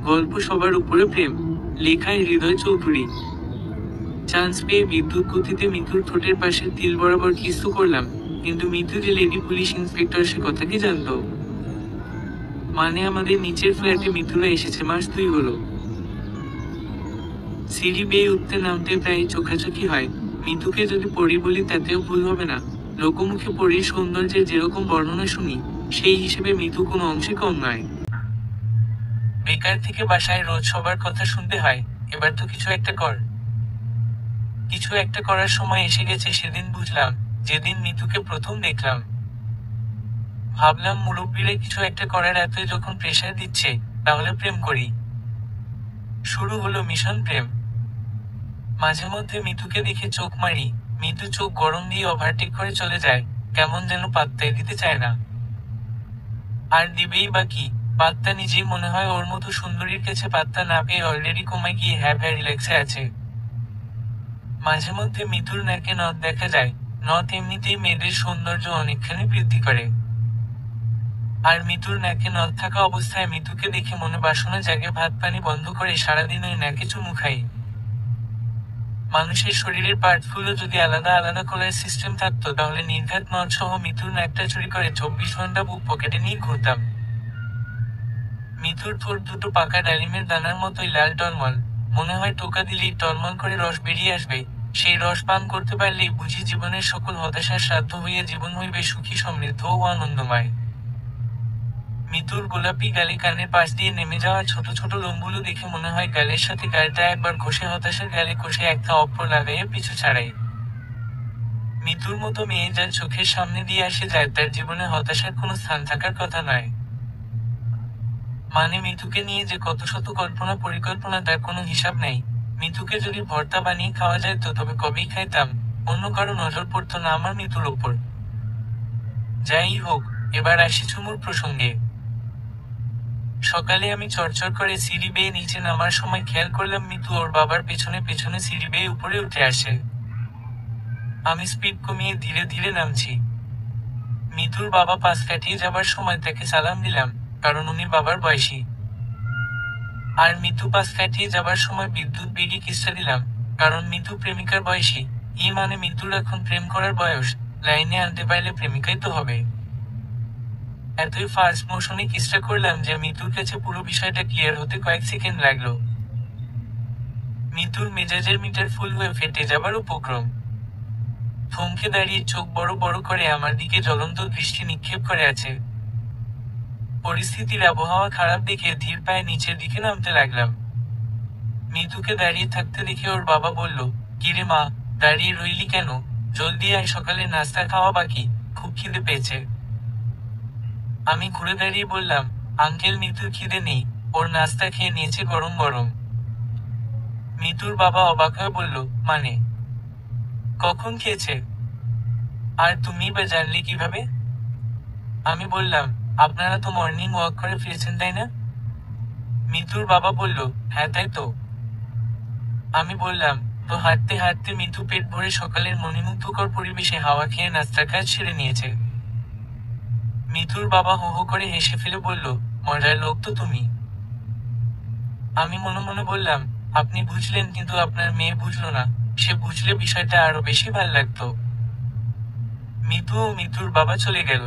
গল্প সবার উপরে প্রেম। লেখায় হৃদয় চৌধুরী। চান্স পেয়ে বিদ্যুৎ গতিতে মিতুর ঠোঁটের পাশের তিল বরাবর কিসু করলাম, কিন্তু মিতু যে লেডি পুলিশ ইন্সপেক্টর সে কথা কি জানতো? মানে আমাদের নিচের ফ্ল্যাটে মিতুরা এসেছে মাস 2 হলো। সিঁড়ি বেয়ে উঠতে নামতে প্রায় চোখাচোখি হয়। মিতুকে যদি পড়ি বলি তাতেও ভুল হবে না। লোকমুখে পড়ির সৌন্দর্যের যেরকম বর্ণনা শুনি, সেই হিসেবে মিতু কোনো অংশে কম নয়। বেকার থেকে বাসায় রোজ সবার কথা শুনতে হয়, এবার তো কিছু একটা কর। কিছু একটা করার সময় এসে গেছে সেদিন বুঝলাম, যেদিন মিতুকে প্রথম দেখলাম। ভাবলাম মুরব্বিরে কিছু একটা করার এতই যখন প্রেশার দিচ্ছে, তাহলে প্রেম করি। শুরু হলো মিশন প্রেম। মাঝে মধ্যে মিতুকে দেখে চোখ মারি, মিতু চোখ গরম দিয়ে ওভারটেক করে চলে যায়, কেমন যেন পাত্তাই দিতে চায় না। আর দিবেই বা কি, পাত্তা নিজেই মনে হয় ওর মতো সুন্দরীর কাছে পাত্তা না পেয়ে অলরেডি কমায় গিয়ে রিল্যাক্সে আছে। মাঝে মধ্যে মিতুর নাকে নথ দেখা যায়। নথ এমনিতেই মেয়েদের সৌন্দর্য অনেকখানি বৃদ্ধি করে। আর মিতুর নাকে নথ থাকা অবস্থায় মিতুকে দেখে মনে বাসনা জাগে, ভাত পানি বন্ধ করে সারাদিন ওই নাকে চুমু খাই। মানুষের শরীরের পার্টগুলো যদি আলাদা আলাদা করার সিস্টেম থাকতো তাহলে নির্ঘাত নথ সহ মিতুর নাকটা চুরি করে 24 ঘন্টা বুক পকেটে নিয়ে ঘুরতাম। মিতুর ঠোঁট দুটো পাকা ডালিমের দানার মতোই লাল টলমল, মনে হয় টোকা দিলেই টলমল করে রস বেরিয়ে আসবে। সেই রস পান করতে পারলেই বুঝি জীবনের সকল হতাশার শ্রাদ্ধ হইয়া জীবন হইবে সুখী সমৃদ্ধ ও আনন্দময়। মিতুর গোলাপি গালে কানের পাশ দিয়ে নেমে যাওয়া ছোট ছোট লোমগুলো দেখে মনে হয় গালের সাথে গালটা একবার ঘষে হতাশার গালে কষে একটা অপ্র লাগাইয়া পিছু ছাড়াই। মিতুর মতো মেয়ে যার চোখের সামনে দিয়ে আসে যায় তার জীবনে হতাশার কোনো স্থান থাকার কথা নয়। মানে মিতুকে নিয়ে যে কত শত কল্পনা পরিকল্পনা তার কোনো হিসাব নেই। মিতুকে যদি ভর্তা বানিয়ে খাওয়া যায় তো তবে কবেই খাইতাম, অন্য কারো নজর পড়তো না আমার মিতুর ওপর। যাই হোক, এবার আসি ঝুমুর প্রসঙ্গে। সকালে আমি চরচর করে সিঁড়ি বেয়ে নিচে নামার সময় খেয়াল করলাম মিতু ওর বাবার পেছনে পেছনে সিঁড়ি বেয়ে উপরে উঠে আসে। আমি স্পিড কমিয়ে ধীরে ধীরে নামছি। মিতুর বাবা পাশ কাটিয়ে যাবার সময় তাকে সালাম দিলাম, কারণ উনি বাবার বয়সী। আর মিতু পাশ কাটিয়ে যাবার সময় বিদ্যুৎ বেগে কিসটা দিলাম, কারণ মিতু প্রেমিকার বয়সী। মানে মিতুর এখন প্রেম করার বয়স, লাইনে আনতে পারলে প্রেমিকাই তো হবে। এতই ফার্স্ট মোশনে কিসটা করলাম যে মিতুর কাছে পুরো বিষয়টা ক্লিয়ার হতে কয়েক সেকেন্ড লাগলো। মিতুর মেজাজের মিটার ফুল হয়ে ফেটে যাবার উপক্রম। থমকে দাঁড়িয়ে চোখ বড় বড় করে আমার দিকে জ্বলন্ত দৃষ্টি নিক্ষেপ করে আছে। পরিস্থিতির আবহাওয়া খারাপ দেখে ধীর পায়ে নিচের দিকে নামতে লাগলাম। মিতুকে দাঁড়িয়ে থাকতে দেখে ওর বাবা বলল, কিরে মা, দাঁড়িয়ে রইলি কেন? জলদি আয়, সকালে নাস্তা খাওয়া বাকি, খুব খিদে পেয়েছে। আমি ঘুরে দাঁড়িয়ে বললাম, আঙ্কেল মিতুর খিদে নেই, ওর নাস্তা খেয়ে নিয়েছে গরম গরম। মিতুর বাবা অবাক হয়ে বলল, মানে কখন খেয়েছে? আর তুমি বা জানলে কিভাবে? আমি বললাম, আপনারা তো মর্নিং ওয়াক করে ফিরেছেন তাই না? মিতুর বাবা বলল, হ্যাঁ তাই তো। আমি বললাম, তো হাঁটতে হাঁটতে মিতু পেট ভরে সকালের মণিমুগ্ধকর পরিবেশে হাওয়া খেয়ে নাস্তার কাজ সেরে নিয়েছে। মিতুর বাবা হো হো করে হেসে ফেলে বলল, মজার লোক তো তুমি। আমি মনে মনে বললাম, আপনি বুঝলেন কিন্তু আপনার মেয়ে বুঝলো না, সে বুঝলে বিষয়টা আরো বেশি ভাল লাগতো। মিতু ও মিতুর বাবা চলে গেল।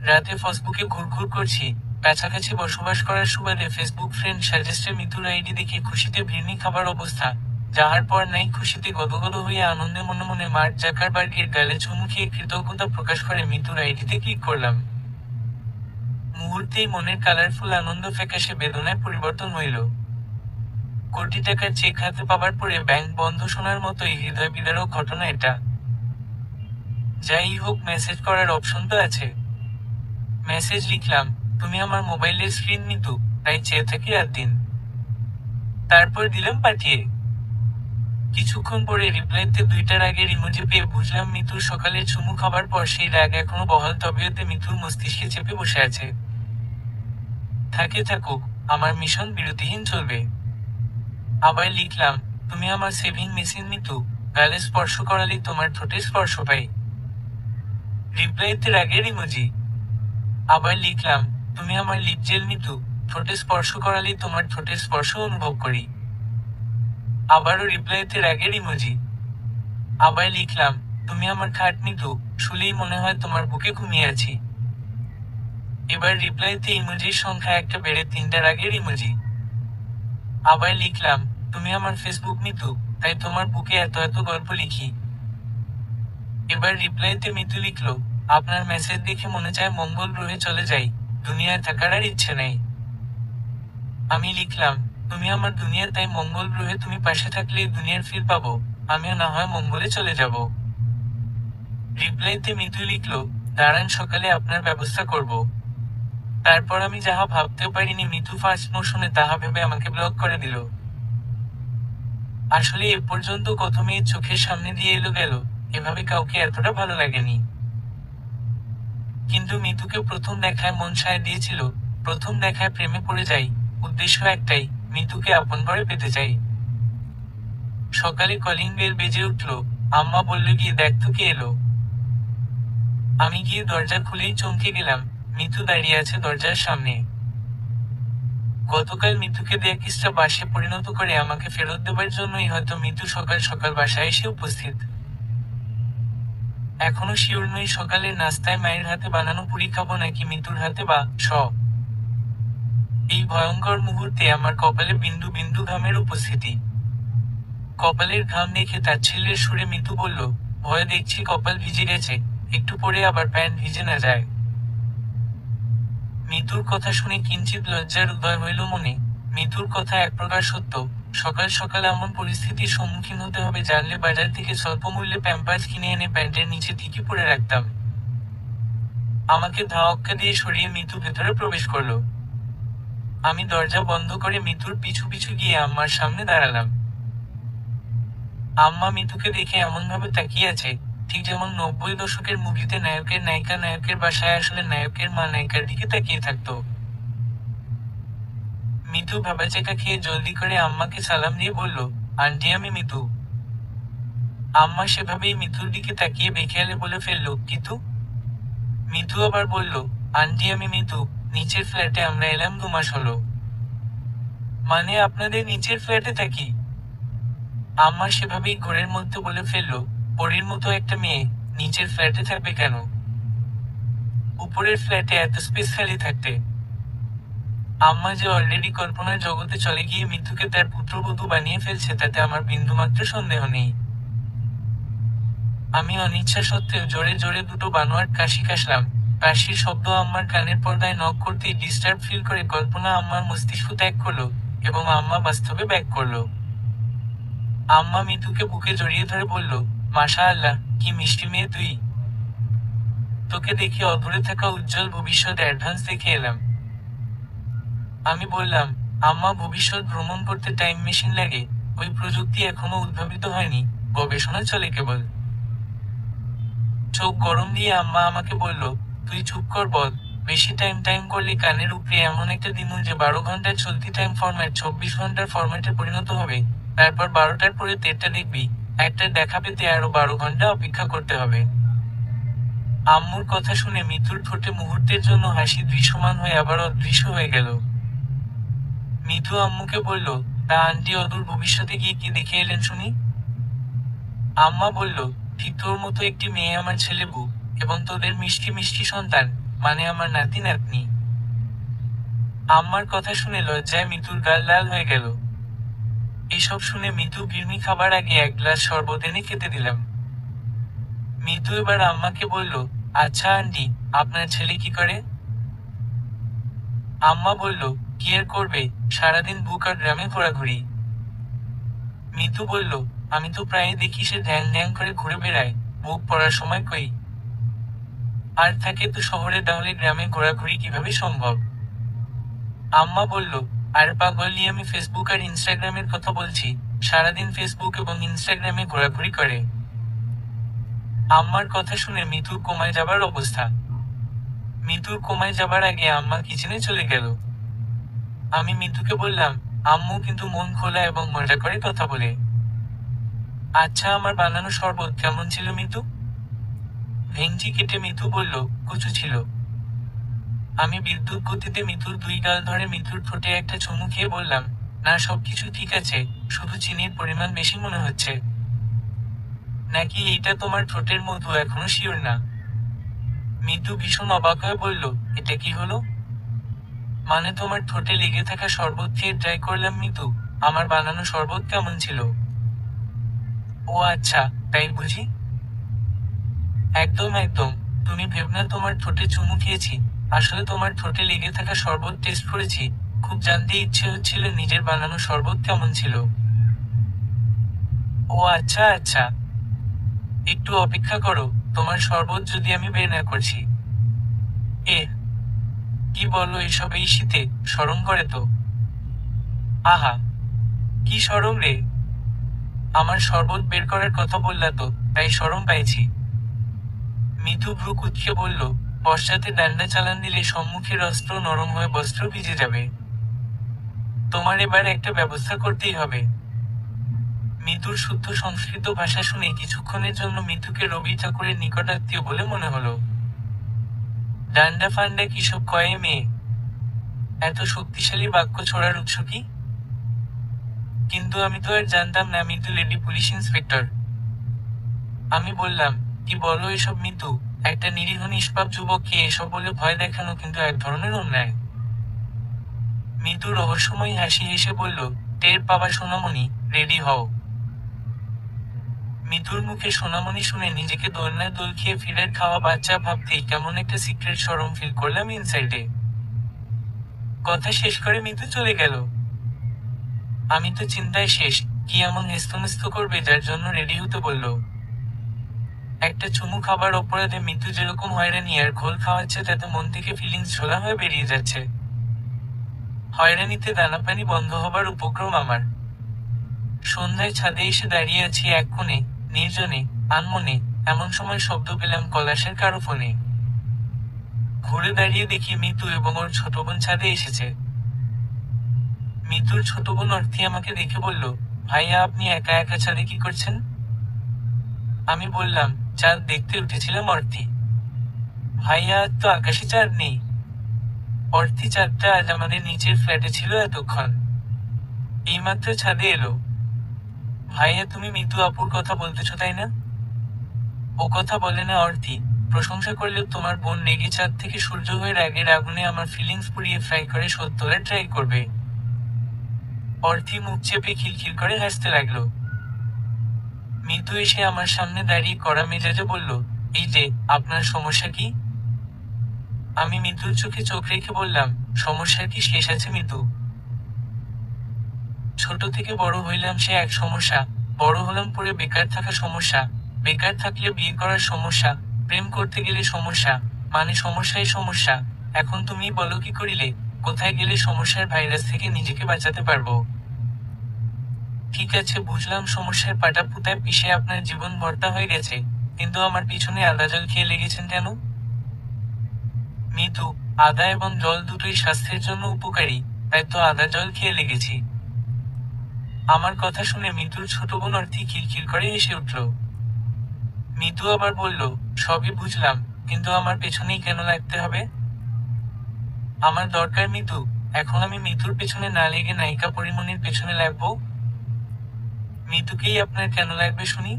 রাতে ফেসবুকে ঘুরঘুর করছি, কাছাকাছি বসবাস করার সুবাদে ফেসবুক ফ্রেন্ড সাজেস্টে মিতুর আইডি দেখে খুশিতে ভিড়নি খাবার অবস্থা, যাহার পর নাই খুশিতে গদগদ হইয়া আনন্দে মনে মনে মার্ক জাকারবার্গের গালে চুমু খেয়ে কৃতজ্ঞতা প্রকাশ করে মিতুর আইডিতে ক্লিক করলাম। মুহূর্তেই মনের কালারফুল আনন্দ ফ্যাকাশে বেদনায় পরিবর্তন হইল। কোটি টাকার চেক হাতে পাবার পরে ব্যাংক বন্ধ শোনার মতোই হৃদয় বিদারক ঘটনা এটা। যাই হোক, মেসেজ করার অপশন তো আছে। মেসেজ লিখলাম, তুমি আমার মোবাইলের স্ক্রিন মিতু, তাই চেয়ে থাকি রাত দিন। তারপর দিলাম পাঠিয়ে। কিছুক্ষণ পরে রিপ্লাইতে 2টার আগের ইমোজি পেয়ে বুঝলাম মিতুর সকালের চুমু খাবার পর সেই রাগ এখনো বহাল তবিয়তে মিতুর মস্তিষ্কে চেপে বসে আছে। থাকে থাকুক, আমার মিশন বিরতিহীন চলবে। আবার লিখলাম, তুমি আমার সেভিং মেশিন মিতু, গালে স্পর্শ করালেই তোমার ঠোঁটে স্পর্শ পাই। রিপ্লাইতে রাগের ইমোজি। আবার লিখলাম, তুমি আমার লিপ জেল মিতু, ঠোঁটে স্পর্শ করালেই তোমার ঠোঁটের স্পর্শ অনুভব করি। আবারও রিপ্লাইতে রাগের ইমোজি। আবার লিখলাম, তুমি আমার খাট মিতু, শুলেই মনে হয় তোমার বুকে ঘুমিয়ে আছি। এবার রিপ্লাইতে ইমোজির সংখ্যা একটা বেড়ে 3টা রাগের ইমোজি। আবার লিখলাম, তুমি আমার ফেসবুক মিতু, তাই তোমার বুকে এত এত গল্প লিখি। এবার রিপ্লাইতে মিতু লিখলো, আপনার মেসেজ দেখে মনে চায় মঙ্গল গ্রহে চলে যাই, দুনিয়ায় থাকার আর ইচ্ছে নেই। আমি লিখলাম, তুমি আমার দুনিয়া, তাই মঙ্গল গ্রহে তুমি পাশে থাকলেই দুনিয়ার ফিল পাবো, আমিও না হয় মঙ্গলে চলে যাব। রিপ্লাইতে মিতু লিখলো, দাঁড়ান সকালে আপনার ব্যবস্থা করব। তারপর আমি যাহা ভাবতেও পারিনি মিতু ফার্স্ট মোশনে তাহা ভেবে আমাকে ব্লক করে দিল। আসলে এ পর্যন্ত কত মেয়ে চোখের সামনে দিয়ে এলো গেল, এভাবে কাউকে এতটা ভালো লাগেনি। কিন্তু মিতুকে প্রথম দেখায় মন সায় দিয়েছিল, প্রথম দেখায় প্রেমে পড়ে যাই, উদ্দেশ্য একটাই, মিতুকে আপন ঘরে পেতে চাই। সকালে কলিং বেল বেজে উঠলো, আম্মা বলল গিয়ে দেখ তো কে এলো। আমি গিয়ে দরজা খুলেই চমকে গেলাম, মিতু দাঁড়িয়ে আছে দরজার সামনে। গতকাল মিতুকে দেয়া কিসটা বাসে পরিণত করে আমাকে ফেরত দেবার জন্যই হয়তো মিতু সকাল সকাল বাসায় এসে উপস্থিত। এখনো শিওর নই সকালের নাস্তায় মায়ের হাতে বানানো পুরি খাবো নাকি মিতুর হাতে বা এই ভয়ঙ্কর মুহূর্তে আমার কপালে বিন্দু বিন্দু ঘামের উপস্থিতি। কপালের ঘাম দেখে তাচ্ছিল্যের সুরে মিতু বলল, ভয়ে দেখছি কপাল ভিজে গেছে, একটু পরে আবার প্যান্ট ভিজে না যায়। মিতুর কথা শুনে কিঞ্চিত লজ্জার উদয় হইল মনে। মিতুর কথা এক প্রকার সত্য, সকাল সকাল এমন পরিস্থিতির সম্মুখীন হতে হবে জানলে বাজার থেকে স্বল্প মূল্যে প্যাম্পার্স কিনে এনে প্যান্টের নিচে ঠিকই পরে রাখতাম। আমাকে ধাক্কা দিয়ে সরিয়ে মিতু ভেতরে প্রবেশ করলো। আমি দরজা বন্ধ করে মিতুর পিছু পিছু গিয়ে আম্মার সামনে দাঁড়ালাম। আম্মা মিতুকে দেখে এমন ভাবে তাকিয়ে আছে, ঠিক যেমন 90 দশকের মুভিতে নায়কের নায়িকা নায়কের বাসায় আসলে নায়কের মা নায়িকার দিকে তাকিয়ে থাকতো। মিতু ভেবাচেকা খেয়ে জলদি করে আম্মাকে সালাম দিয়ে বলল, আন্টি আমি মিতু। আম্মা সেভাবেই মিতুর দিকে তাকিয়ে বেখেয়ালে বলে ফেলল, কিন্তু মিতু আবার বলল, আন্টি আমি মিতু, নিচের ফ্ল্যাটে আমরা এলাম 2 মাস হলো। মানে আপনাদের নিচের ফ্ল্যাটে থাকি? আম্মা সেভাবেই ঘরের মধ্যে বলে ফেলল, পরীর মতো একটা মেয়ে নিচের ফ্ল্যাটে থাকবে কেন? উপরের ফ্ল্যাটে এত স্পেস খালি থাকতে। আম্মা যে অলরেডি কল্পনার জগতে চলে গিয়ে মিতুকে তার পুত্রবধূ বানিয়ে ফেলছে তাতে আমার বিন্দুমাত্র সন্দেহ নেই। আমি অনিচ্ছা সত্ত্বেও জোরে জোরে দুটো বানোয়াট কাশি কাশলাম। কাশির শব্দ আম্মার কানের পর্দায় নক করতেই ডিস্টার্ব ফিল করে কল্পনা আম্মার মস্তিষ্ক ত্যাগ করলো এবং আম্মা বাস্তবে ব্যাক করলো। আম্মা মিতুকে বুকে জড়িয়ে ধরে বলল, মাশা আল্লাহ, কি মিষ্টি মেয়ে তুই। তোকে দেখে অদূরে থাকা উজ্জ্বল ভবিষ্যৎ অ্যাডভান্স দেখে এলাম। আমি বললাম, আম্মা ভবিষ্যৎ ভ্রমণ করতে টাইম মেশিন লাগে, ওই প্রযুক্তি এখনো উদ্ভাবিত হয়নি, গবেষণা চলে কেবল। চোখ গরম দিয়ে আম্মা আমাকে বলল, তুই চুপ কর বল, বেশি টাইম করলে কানের উপরে এমন একটা দিমু যে 12 ঘন্টার চলতি টাইম ফরম্যাট 24 ঘন্টার ফরম্যাটে পরিণত হবে, তারপর 12টার পরে 13টা দেখবি, একটার দেখা পেতে আরো 12 ঘন্টা অপেক্ষা করতে হবে। আম্মুর কথা শুনে মিতুর ঠোঁটে মুহূর্তের জন্য হাসি দৃশ্যমান হয়ে আবার অদৃশ্য হয়ে গেল। মিতু আম্মুকে বলল, তা আন্টি অদূর ভবিষ্যতে গিয়ে কি দেখে এলেন শুনি? আম্মা বলল, ঠিক তোর মতো একটি মেয়ে আমার ছেলে বউ, এবং তোদের মিষ্টি মিষ্টি সন্তান, মানে আমার নাতি নাতনি। আম্মার কথা শুনে লজ্জায় মিতুর গাল লাল হয়ে গেল। এসব শুনে মিতু গিরমি খাবার আগে 1 গ্লাস শরবত এনে খেতে দিলাম। মিতু এবার আম্মাকে বলল, আচ্ছা আন্টি, আপনার ছেলে কি করে? আম্মা বলল, কি আর করবে, সারাদিন বুক আর গ্রামে ঘোরাঘুরি। মিতু বলল, আমি তো প্রায় দেখি সে ঢ্যাং ঢ্যাং করে ঘুরে বেড়ায়, বুক পড়ার সময় কই। আর থাকে তো শহরে, তাহলে গ্রামে ঘোরাঘুরি কিভাবে সম্ভব? আম্মা বলল, আর পাগলি, আমি ফেসবুক আর ইনস্টাগ্রামের কথা বলছি, সারাদিন ফেসবুক এবং ইনস্টাগ্রামে ঘোরাঘুরি করে। আম্মার কথা শুনে মিতুর কোমায় যাবার অবস্থা। মিতুর কোমায় যাবার আগে আম্মা কিচেনে চলে গেল। আমি মিতুকে বললাম, আম্মু কিন্তু মন খোলা এবং মজা করে কথা বলে। আচ্ছা, আমার বানানো শরবত কেমন ছিল মিতু? ভেঙচি কেটে মিতু বলল, কুচু ছিল। আমি বিদ্যুৎ গতিতে মিতুর দুই গাল ধরে মিতুর ঠোঁটে একটা চুমু খেয়ে বললাম, না সবকিছু ঠিক আছে, শুধু চিনির পরিমাণ বেশি মনে হচ্ছে। নাকি এইটা তোমার ঠোঁটের মধু এখনো শিওর না? মিতু ভীষণ অবাক হয়ে বলল, এটা কি হলো? মানে তোমার ঠোঁটে লেগে থাকা শরবত খেয়ে ট্রাই করলাম মিতু, আমার বানানো শরবত কেমন ছিল? ও আচ্ছা, তাই বুঝি? একদম একদম। তুমি ভেবনা তোমার ঠোঁটে চুমু খেয়েছি, আসলে তোমার ঠোঁটে লেগে থাকা শরবত টেস্ট করেছি। খুব জানতে ইচ্ছে হচ্ছিল নিজের বানানো শরবত কেমন ছিল। ও আচ্ছা আচ্ছা, একটু অপেক্ষা করো, তোমার শরবত যদি আমি বের না করছি। এ কি বলো এসব এই শীতে? শরম করে তো। আহা, কি শরম রে? আমার শরবত বের করার কথা বললা তো, তাই শরম পাইছি। মিতু ভ্রু কুঁচকে বলল, পশ্চাতে ডান্ডা চালান দিলে সম্মুখের অস্ত্র নরম হয়ে বস্ত্র ভিজে যাবে। তোমার এবার একটা ব্যবস্থা করতেই হবে। মিতুর শুদ্ধ সংস্কৃত ভাষা শুনে কিছুক্ষণের জন্য মিতুকে রবি ঠাকুরের নিকটাত্মীয় বলে মনে হলো। ডান্ডা ফান্ডা কিসব কয়ে মেয়ে? এত শক্তিশালী বাক্য ছোড়ার উৎস কি? কিন্তু আমি তো আর জানতাম না মিতু লেডি পুলিশ ইন্সপেক্টর। আমি বললাম, কি বলো এসব মিতু? একটা নিরীহ নিষ্পাপ যুবককে এসব বলে ভয় দেখানো কিন্তু এক ধরনের অন্যায়। মিতু রহস্যময়ী হাসি হেসে বলল, টের পাবা সোনামণি, রেডি হও। মিতুর মুখে সোনামণি শুনে নিজেকে দোলনায় দোল খেয়ে ফিরের খাওয়া বাচ্চা ভাবতেই কেমন একটা সিক্রেট শরম ফিল করলাম ইনসাইডে। কথা শেষ করে মিতু চলে গেল। আমি তো চিন্তায় শেষ, কি এমন হেস্তনেস্ত করবে যার জন্য রেডি হতে বলল। একটা চুমু খাবার অপরাধে মিতু যেরকম হয়রানি আর ঘোল খাওয়াচ্ছে তাতে মন থেকে ফিলিংস ঝোলা হয়ে বেরিয়ে যাচ্ছে। হয়রানিতে দানাপানি বন্ধ হবার উপক্রম আমার। সন্ধ্যায় ছাদে এসে দাঁড়িয়ে আছি এক কোণে, নির্জনে, আনমনে, এমন সময় শব্দ পেলাম কলাশের কারো ফোনে। ঘুরে দাঁড়িয়ে দেখি মিতু এবং ওর ছোট বোন ছাদে এসেছে। মিতুর ছোট বোন অর্থী আমাকে দেখে বলল, ভাইয়া আপনি একা একা ছাদে কি করছেন? আমি বললাম, চাঁদ দেখতে উঠেছিলাম অর্থী। ভাইয়া আজ তো আকাশে চাঁদ নেই। অর্থী চাঁদটা আজ আমাদের নিচের ফ্ল্যাটে ছিল এতক্ষণ। এইমাত্র ছাদে এলো। ভাইয়া তুমি মিতু আপুর কথা বলতেছো তাই না? ও কথা বলে না অর্থী, প্রশংসা করলেও তোমার বোন রেগে চাঁদ থেকে সূর্য হয়ে রাগের আগুনে আমার ফিলিংস পুড়িয়ে ফ্রাই করে শোধ তোলার ট্রাই করবে। অর্থী মুখ চেপে খিলখিল করে হাসতে লাগলো। মিতু এসে আমার সামনে দাঁড়িয়ে কড়া মেজাজে বলল, এই যে, আপনার সমস্যা কি? আমি মিতুর চোখে চোখ রেখে বললাম, সমস্যার কি শেষ আছে মিতু? ছোট থেকে বড় হইলাম সে এক সমস্যা, বড় হলাম পরে বেকার থাকা সমস্যা, বেকার থাকলে বিয়ে করার সমস্যা, প্রেম করতে গেলে সমস্যা, মানে সমস্যাই সমস্যা। এখন তুমি বলো কি করিলে, কোথায় গেলে সমস্যার ভাইরাস থেকে নিজেকে বাঁচাতে পারবো? ঠিক আছে বুঝলাম সমস্যার পাটা পুতায় পিষে আপনার জীবন ভর্তা হয়ে গেছে, কিন্তু আমার পিছনে আদা জল খেয়ে লেগেছেন কেন? মিতু, আদা এবং জল দুটোই স্বাস্থ্যের জন্য উপকারী, তাই তো আদা জল খেয়ে লেগেছি। আমার কথা শুনে মিতুর ছোট বোন অর্থী খিলখিল করে হেসে উঠল। মিতু আবার বলল, সবই বুঝলাম, কিন্তু আমার পেছনেই কেন লাগতে হবে? আমার দরকার মিতু, এখন আমি মিতুর পেছনে না লেগে নায়িকা পরিমণির পেছনে লাগবো? মিতুকেই আপনার কেন লাগবে শুনি?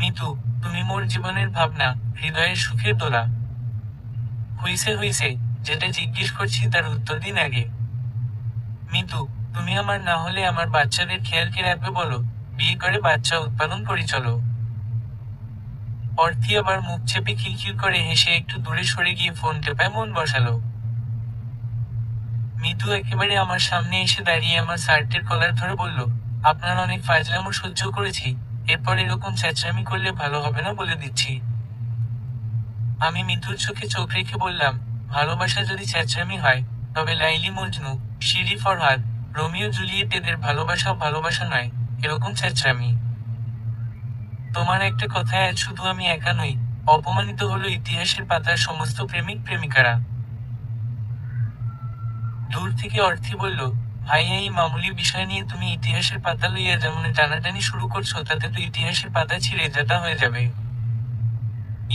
মিতু, তুমি মোর জীবনের ভাবনা, হৃদয়ের সুখের দোলা। হইছে হইছে, যেটা জিজ্ঞেস করছি তার উত্তর দিন আগে। মিতু, তুমি আমার না হলে আমার বাচ্চাদের খেয়াল কে রাখবে বলো? বিয়ে করে বাচ্চা উৎপাদন করি চলো। অর্থী আবার মুখ চেপে খিলখিল করে হেসে একটু দূরে সরে গিয়ে ফোন টেপায় মন বসালো। মিতু একেবারে আমার সামনে এসে দাঁড়িয়ে আমার শার্টের কলার ধরে বলল, আপনার অনেক ফাজলামো সহ্য করেছি, এরপর এরকম চেঁচামি করলে ভালো হবে না বলে দিচ্ছি। আমি মিতুর চোখে চোখ রেখে বললাম, ভালোবাসা যদি চেঁচামি হয়, তবে Laili Majnu, Siri Farhad, Romeo Juliet এদের ভালোবাসাও ভালোবাসা নয়, এরকম চেঁচামি। তোমার একটা কথায় আজ শুধু আমি একা নই, অপমানিত হলো ইতিহাসের পাতার সমস্ত প্রেমিক প্রেমিকারা। দূর থেকে অর্থী বলল, ভাইয়া এই মামুলি বিষয় নিয়ে তুমি ইতিহাসের পাতা লইয়া যেমন টানাটানি শুরু করছো তাতে তো ইতিহাসের পাতা ছিঁড়ে যাতা হয়ে যাবে।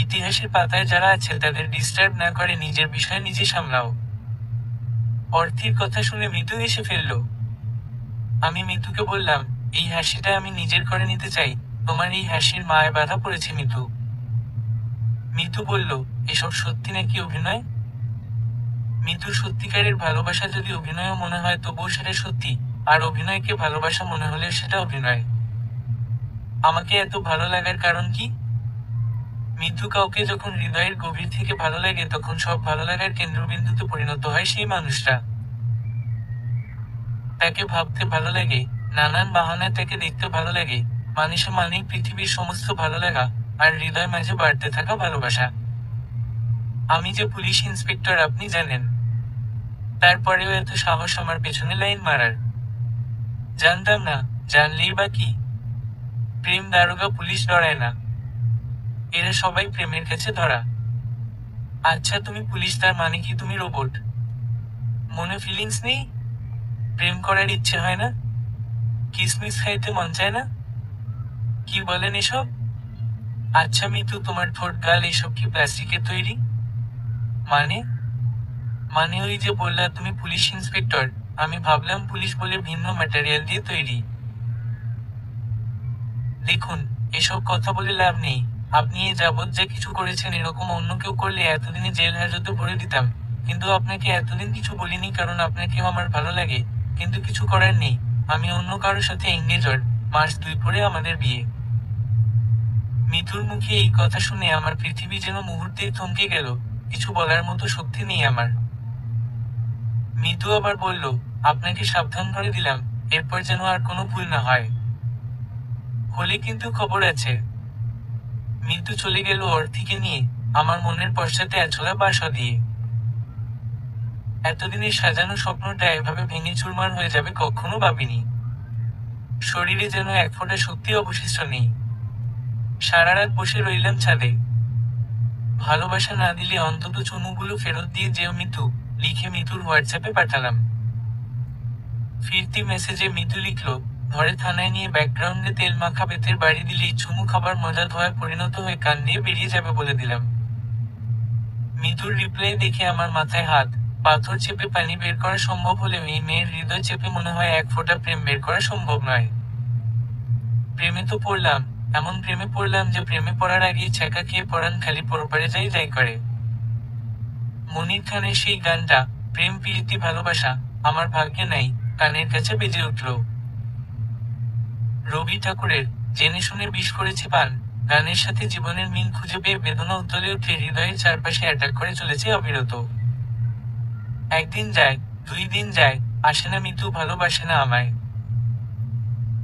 ইতিহাসের পাতায় যারা আছে তাদের ডিস্টার্ব না করে নিজের বিষয় নিজে সামলাও। অর্থির কথা শুনে মিতু এসে ফেলল। আমি মিতুকে বললাম, এই হাসিটা আমি নিজের করে নিতে চাই, তোমার এই হাসির মায় বাধা পড়েছে মিতু। মিতু বলল, এসব সত্যি নাকি অভিনয়? মিতুর সত্যিকারের ভালোবাসা যদি অভিনয়ও মনে হয় তবুও সেটা সত্যি, আর অভিনয়কে ভালোবাসা মনে হলে সেটা অভিনয়। আমাকে এত ভালো লাগার কারণ কি? মিতু কাউকে যখন হৃদয়ের গভীর থেকে ভালো লাগে তখন সব ভালো লাগার কেন্দ্রবিন্দুতে পরিণত হয় সেই মানুষটা। তাকে ভাবতে ভালো লাগে, নানান বাহানায় তাকে দেখতে ভালো লাগে, মানুষে মানেই পৃথিবীর সমস্ত ভালো লাগা, আর হৃদয় মাঝে বাড়তে থাকা ভালোবাসা। আমি যে পুলিশ ইন্সপেক্টর আপনি জানেন, তারপরেও এত সাহস আমার পেছনে লাইন মারার। জানতাম না, জানলেই বা কি? প্রেম দারোগা পুলিশ ডরায় না, এরা সবাই প্রেমের কাছে ধরা। আচ্ছা তুমি পুলিশ, তার মানে কি তুমি রোবট? মনে ফিলিংস নেই? প্রেম করার ইচ্ছে হয় না? কিসমিস খাইতে মন চায় না? কি বলেন এসব? আচ্ছা মিতু, তোমার ঠোঁট গাল এসব কি প্লাস্টিকের তৈরি? মানে? মানে ওই যে বললা তুমি পুলিশ ইন্সপেক্টর, আমি ভাবলাম পুলিশ বলে ভিন্ন ম্যাটেরিয়াল দিয়ে তৈরি। দেখুন, এসব কথা বলে লাভ নেই। আপনি এ যাবৎ যা কিছু করেছেন এরকম অন্য কেউ করলে এতদিনে জেল হাজতে ভরে দিতাম, কিন্তু আপনাকে এতদিন কিছু বলিনি কারণ আপনাকেও আমার ভালো লাগে, কিন্তু কিছু করার নেই, আমি অন্য কারোর সাথে এঙ্গেজড, মাস 2 পরে আমাদের বিয়ে। মিতুর মুখে এই কথা শুনে আমার পৃথিবী যেন মুহূর্তেই থমকে গেল, কিছু বলার মতো শক্তি নেই আমার। মিতু আবার বলল, আপনাকে সাবধান করে দিলাম, এরপর যেন আর কোনো ভুল না হয়। হলে কিন্তু খবর আছে। মিতু চলে গেল অর্থিকে নিয়ে, আমার মনের পশ্চাতে এছলা বাসা দিয়ে। এতদিনের সাজানো স্বপ্নটা এভাবে ভেঙে চুরমার হয়ে যাবে কখনো ভাবিনি। শরীরে যেন এক ফোঁটা শক্তি অবশিষ্ট নেই। সারা রাত বসে রইলাম ছাদে। ভালোবাসা না দিলে অন্তত চুমুগুলো ফেরত দিয়ে যেও মিতু, লিখে মিতুর হোয়াটসঅ্যাপে পাঠালাম। ফিরতি মেসেজে মিতু লিখল, ঘরে থানায় নিয়ে ব্যাকগ্রাউন্ডে তেল মাখা বেতের বাড়ি দিলেই চুমু খাবার মজা ধোয়ায় পরিণত হয়ে কান দিয়ে বেরিয়ে যাবে বলে দিলাম। মিতুর রিপ্লাই দেখে আমার মাথায় হাত। পাথর চেপে পানি বের করা সম্ভব হলেও এই মেয়ের হৃদয় চেপে মনে হয় এক ফোঁটা প্রেম বের করা সম্ভব নয়। প্রেমে তো পড়লাম, এমন প্রেমে পড়লাম যে প্রেমে পড়ার আগেই ছ্যাঁকা খেয়ে পড়ান খালি পরপারে যাই যাই করে। মনির খানের সেই গানটা, প্রেম প্রীতি ভালোবাসা, আমার ভাগ্যে নাই, কানের কাছে বেজে উঠল। রবি ঠাকুরের জেনে শুনে বিষ করেছি পান, গানের সাথে জীবনের মিল খুঁজে পেয়ে বেদনা উত্তলে উঠে হৃদয়ের চারপাশে অ্যাটাক করে চলেছে অবিরত। একদিন যায়, 2 দিন যায়, আসে না মিতু, ভালোবাসে না আমায়।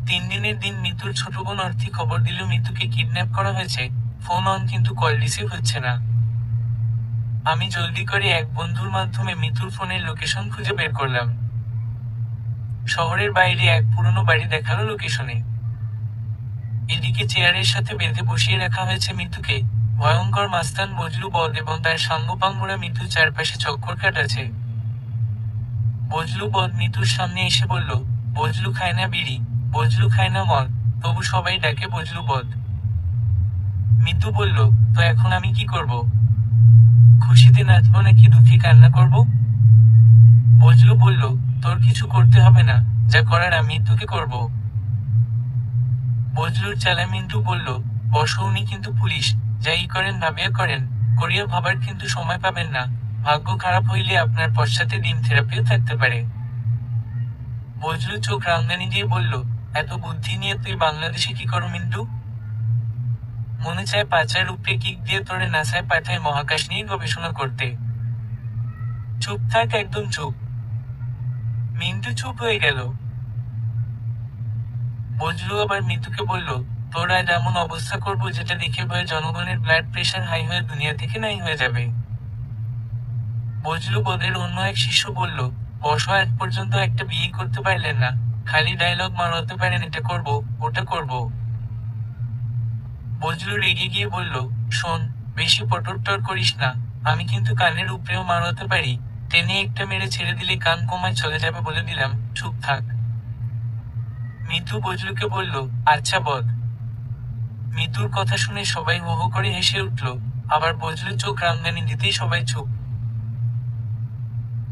3 দিনের দিন মিতুর ছোট বোন অর্থী খবর দিল মিতুকে কিডন্যাপ করা হয়েছে, ফোন অন কিন্তু কল রিসিভ হচ্ছে না। আমি জলদি করে এক বন্ধুর মাধ্যমে মিতুর ফোনের লোকেশন খুঁজে বের করলাম। শহরের বাইরে এক পুরনো বাড়ি দেখালো লোকেশনে। এদিকে চেয়ারের সাথে বেঁধে বসিয়ে রাখা হয়েছে মিতুকে, ভয়ঙ্কর মাস্তান বজলু বদ এবং তার সাঙ্গপাঙ্গরা মিতুর চারপাশে চক্কর কাটাচ্ছে। বজলু বদ মিতুর সামনে এসে বলল, বজলু খায় না বিড়ি, বজলু খায় না মদ, তবু সবাই ডাকে বজলু বদ। মিতু বলল, তো এখন আমি কি করব? খুশিতে নাচবো নাকি দুঃখে কান্না করব? বজলু বলল, তোর কিছু করতে হবে না, যা করার আমি তোকে করব। বজলুর চালা মিন্টু বলল, বসো, উনি কিন্তু পুলিশ, যাই করেন ভাবিয়া করেন, করিয়া ভাবার কিন্তু সময় পাবেন না, ভাগ্য খারাপ হইলে আপনার পশ্চাতে ডিম থেরাপিও থাকতে পারে। বজলু চোখ রামদানি দিয়ে বলল, এত বুদ্ধি নিয়ে তুই বাংলাদেশে কি করো মিন্টু? মনে চায় পাচার উপরে কিক দিয়ে তোরে নাসায় পাঠায় মহাকাশ নিয়ে গবেষণা করতে। চুপ থাক, একদম চুপ। মিন্টু চুপ হয়ে গেল। বজলু আবার মিতুকে বলল, তোর আজ এমন অবস্থা করবো যেটা দেখে ভয়ে জনগণের ব্লাড প্রেশার হাই হয়ে দুনিয়া থেকে নাই হয়ে যাবে। বজলু বদের অন্য এক শিষ্য বলল, বর্ষা আজ পর্যন্ত একটা বিয়ে করতে পারলেন না, খালি ডায়লগ মারাতে পারেন এটা করব, ওটা করব। বজলু রেগে গিয়ে বলল, শোন, বেশি পটরটর করিস না, আমি কিন্তু কানের উপরেও মারাতে পারি, টেনে একটা মেরে ছেড়ে দিলে কান কমায় চলে যাবে বলে দিলাম, চুপ থাক। মিতু বজলুকে বলল, আচ্ছা বদ। মিতুর কথা শুনে সবাই হো হো করে হেসে উঠল, আবার বজলু চোখ রামদানি দিতেই সবাই চুপ।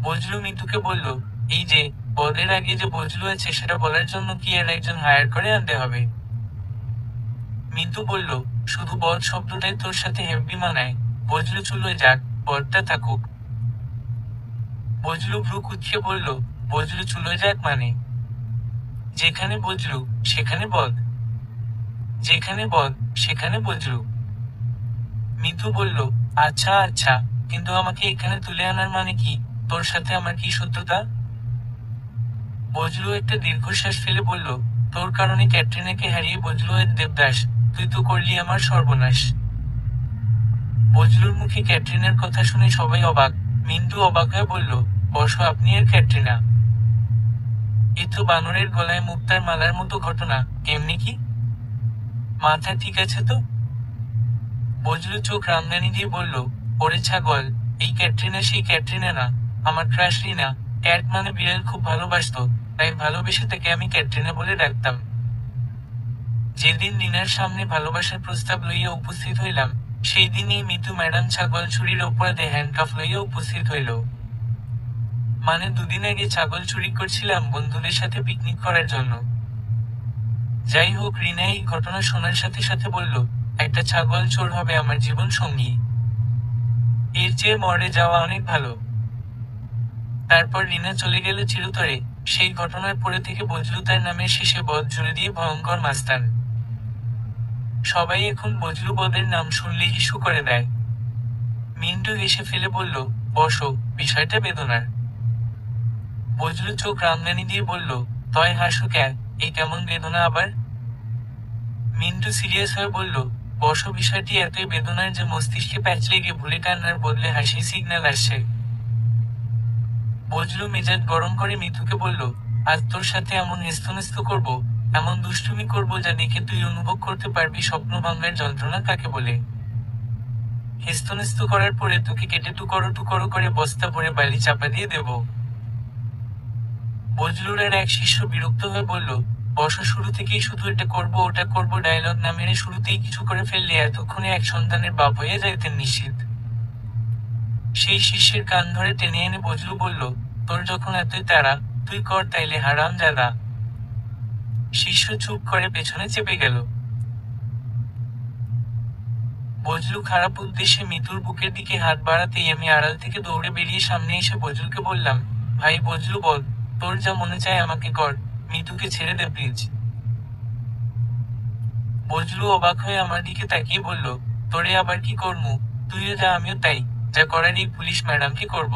বজলু মিতুকে বলল, এই যে বদের আগে যে বজলু আছে সেটা বলার জন্য কি আর একজন হায়ার করে আনতে হবে? মিতু বলল, শুধু বদ শব্দটাই তোর সাথে হেব্বি মানায়। বজলু চুলোয় যাক, বদটা থাকুক। বজলু ভ্রু কুঁচকে বলল, বজলু চুলোয় যাক মানে? যেখানে বজলু সেখানে বদ, যেখানে বদ সেখানে বজলু। মিতু বলল, আচ্ছা আচ্ছা, কিন্তু আমাকে এখানে তুলে আনার মানে কি? তোর সাথে আমার কি শত্রুতা? বজলু একটা দীর্ঘশ্বাস ফেলে বলল, তোর কারণে ক্যাটরিনাকে হারিয়ে বজলু এর দেবদাস, তুই তো করলি আমার সর্বনাশ। বজলুর মুখে ক্যাটরিনার কথা শুনে সবাই অবাক। মিন্টু অবাক হয়ে বলল, বসো আপনি আর ক্যাটরিনা। এ তো বানরের গলায় মুক্তার মালার মতো ঘটনা, কেমনি কি? মাথা ঠিক আছে তো? বজলু চোখ রামদানি দিয়ে বলল, ওরে ছাগল, এই ক্যাটরিনা সেই ক্যাটরিনা না, আমার ক্রাশ রিনা। ক্যাট মানে বিড়াল খুব ভালোবাসতো, তাই ভালোবেসে তাকে আমি ক্যাটরিনা বলে ডাকতাম। যেদিন রিনার সামনে ভালোবাসার প্রস্তাব লইয়া উপস্থিত হইলাম, সেই দিনই মিতু ম্যাডাম ছাগল চুরির অপরাধে হ্যান্ডকাফ লইয়া উপস্থিত হইল। মানে দুদিন আগে ছাগল চুরি করছিলাম বন্ধুদের সাথে পিকনিক করার জন্য। যাই হোক, রিনা এই ঘটনা শোনার সাথে সাথে বলল, একটা ছাগল চোর হবে আমার জীবন সঙ্গী, এর চেয়ে মরে যাওয়া অনেক ভালো। তারপর রিনা চলে গেল চিরতরে। সেই ঘটনার পরে থেকে বজলু তার নামের শেষে বদ জুড়ে দিয়ে ভয়ঙ্কর মাস্তান। সবাই এখন বজলু বদের নাম শুনলেই ইস্যু করে দেয়। মিন্টু হেসে ফেলে বলল, বসো, বিষয়টা বেদনার। বজলু চোখ রামদানি দিয়ে বলল, তয় হাসু ক্যা, এই কেমন বেদনা আবার? মিন্টু সিরিয়াস হয়ে বলল, বসো, বিষয়টি এতই বেদনার যে মস্তিষ্কে প্যাচ লেগে ভুলে কান্নার বদলে হাসি সিগন্যাল আসছে। বজলু মেজাজ গরম করে মিতুকে বলল, আজ তোর সাথে এমন হেস্তনেস্ত করব, এমন দুষ্টুমি করব যা দেখে তুই অনুভব করতে পারবি স্বপ্ন ভাঙার যন্ত্রণা কাকে বলে। হেস্তনেস্ত করার পরে তোকে কেটে টুকরো করে বস্তা ভরে বালি চাপা দিয়ে দেব। বজলুর আর এক শিষ্য বিরক্ত হয়ে বলল, বর্ষ শুরু থেকেই শুধু এটা করব ওটা করব ডায়লগ না মেরে শুরুতেই কিছু করে ফেললে এতক্ষণে এক সন্তানের বাপ হয়ে যাইতেন নিশ্চিত। সেই শিষ্যের কান ধরে টেনে এনে বজলু বলল, তোর যখন এতই তাড়া, তুই কর তাইলে হারাম জাদা। শিষ্য চুপ করে পেছনে চেপে গেল। বজলু খারাপ উদ্দেশ্যে মিতুর বুকের দিকে হাত বাড়াতেই আমি আড়াল থেকে দৌড়ে বেরিয়ে সামনে এসে বজলুকে বললাম, ভাই বজলু বল, তোর যা মনে চায় আমাকে কর, মিতুকে ছেড়ে দে প্লিজ। বজলু অবাক হয়ে আমার দিকে তাকিয়ে বলল, তোরে আবার কি করমু? তুইও যা আমিও তাই, যা করার এই পুলিশ ম্যাডামকে করব।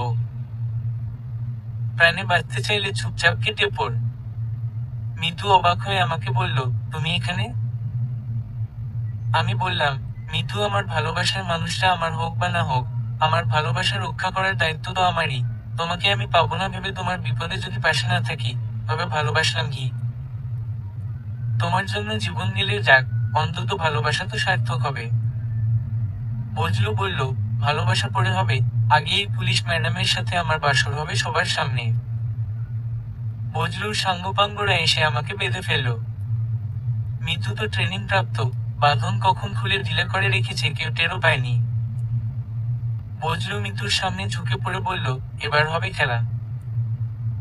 প্রাণে বাঁচতে চাইলে চুপচাপ কেটে পড়। মিতু অবাক হয়ে আমাকে বলল, তুমি এখানে? আমি বললাম, মিতু, আমার ভালোবাসার মানুষটা আমার হোক বা না হোক, আমার ভালোবাসা রক্ষা করার দায়িত্ব তো আমারই। তোমাকে আমি পাবো না ভেবে তোমার বিপদে যদি পাশে না থাকি, তবে ভালোবাসলাম কি? তোমার জন্য জীবন দিলে যাক, অন্তত ভালোবাসা তো সার্থক হবে। বজলু বলল, ভালোবাসা পরে হবে, আগে এই পুলিশ ম্যাডামের সাথে আমার বাসর হবে সবার সামনে। বজলুর সাঙ্গপাঙ্গরা এসে আমাকে বেঁধে ফেলল। মিতু তো ট্রেনিং প্রাপ্ত, বাঁধন কখন খুলে ঢিলা করে রেখেছে কেউ টেরও পায়নি। বজলু মিতুর সামনে ঝুঁকে পড়ে বলল, এবার হবে খেলা।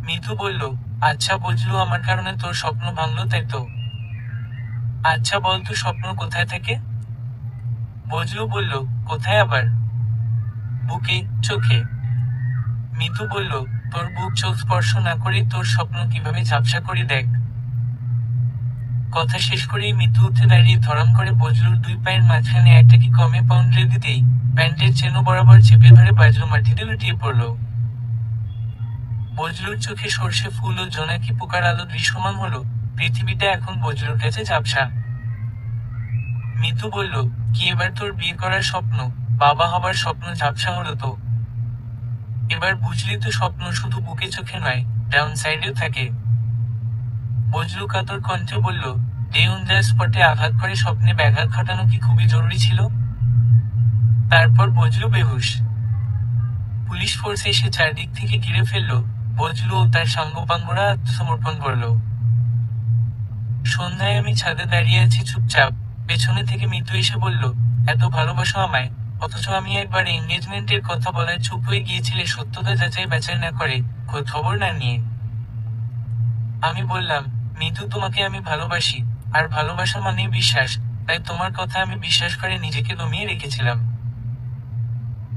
মিতু বলল, আচ্ছা বজলু, আমার কারণে তোর স্বপ্ন ভাঙলো তাই তো? আচ্ছা বল তো স্বপ্ন কোথায় থাকে? বজলু বলল, কোথায় আবার? বুকে, চোখে। মিতু বলল, তোর বুক চোখ স্পর্শ না করে তোর স্বপ্ন কিভাবে ঝাপসা করি দেখ। কথা শেষ করেই মিতু উঠে দাঁড়িয়ে ধরাম করে বজলুর দুই পায়ের মাঝখানে একটা কি কমে পাউন্ডে দিতেই প্যান্টের চেনো বরাবর চেপে ধরে বাজলু মাটিতে লুটিয়ে পড়ল। বজলুর চোখে সর্ষে ফুল ও জোনাকি পোকার আলো দৃশ্যমান হলো। পৃথিবীটা এখন বজলুর কাছে ঝাপসা। মিতু বলল, কি এবার তোর বিয়ে করার স্বপ্ন, বাবা হবার স্বপ্ন ঝাপসা হলো তো? এবার বুঝলি তো স্বপ্ন শুধু বুকে চোখে নয়, ডাউন সাইডেও থাকে। বজলু কাতর কণ্ঠে বলল, ডেঞ্জার স্পটে আঘাত করে স্বপ্নে ব্যাঘাত ঘটানো কি খুবই জরুরি ছিল? তারপর বজলু বেহুশ। পুলিশ ফোর্স এসে চারদিক থেকে ঘিরে ফেলল। বজলু ও তার সাঙ্গপাঙ্গরা আত্মসমর্পণ করল। সন্ধ্যায় আমি ছাদে দাঁড়িয়ে আছি চুপচাপ। পেছনে থেকে মিতু এসে বলল, এত ভালোবাসো আমায়? অথচ আমি একবার এঙ্গেজমেন্টের কথা বলায় চুপ হয়ে গিয়েছিলে সত্যতা যাচাই বাছাই না করে, খোঁজ খবর না নিয়ে। আমি বললাম, মিতু তোমাকে আমি ভালোবাসি, আর ভালোবাসা মানেই বিশ্বাস, তাই তোমার কথা আমি বিশ্বাস করে নিজেকে দমিয়ে রেখেছিলাম।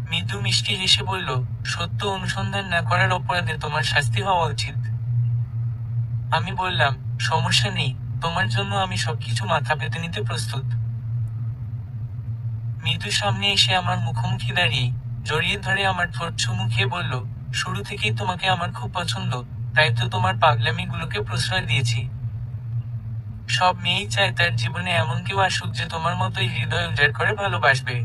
মিতু মিষ্টি হেসে বলল, সত্য অনুসন্ধান না করার অপরাধে তোমার শাস্তি হওয়া উচিত। আমি বললাম, সমস্যা নেই, তোমার জন্য আমি সবকিছু মাথা পেতে নিতে প্রস্তুত। মিতু সামনে এসে আমার মুখোমুখি দাঁড়িয়ে জড়িয়ে ধরে আমার ঠোঁট চুমু খেয়ে বলল, শুরু থেকেই তোমাকে আমার খুব পছন্দ, তাই তো তোমার পাগলামিগুলোকে প্রশ্রয় দিয়েছি। সব মেয়েই চায় তার জীবনে এমন কেউ আসুক যে তোমার মতোই হৃদয় উজাড় করে ভালোবাসবে।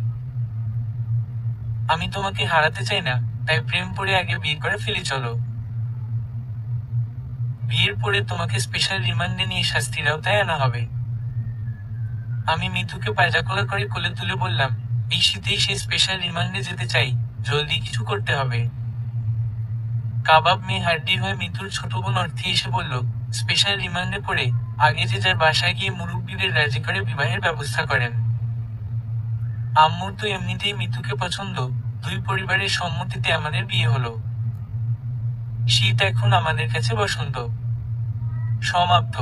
আমি তোমাকে হারাতে চাই না, তাই প্রেম করে আগে বিয়ে করে ফেলি চলো। বিয়ের পরে তোমাকে স্পেশাল রিমান্ডে নিয়ে শাস্তির আওতায় আনা হবে। আমি মিতুকে পায়জাকোলা করে কোলে তুলে বললাম, এই শীতেই সেই স্পেশাল রিমান্ডে যেতে চাই, জলদি কিছু করতে হবে। কাবাব মেয়ে হাড্ডি হয়ে মিতুর ছোট বোন অর্থে এসে বলল, স্পেশাল রিমান্ডে পড়ে আগে যে যার বাসায় গিয়ে মুরব্বীদের রাজি করে বিবাহের ব্যবস্থা করেন। আম্মুর তো এমনিতেই মিতুকে পছন্দ, দুই পরিবারের সম্মতিতে আমাদের বিয়ে হলো। শীত এখন আমাদের কাছে বসন্ত। সমাপ্ত।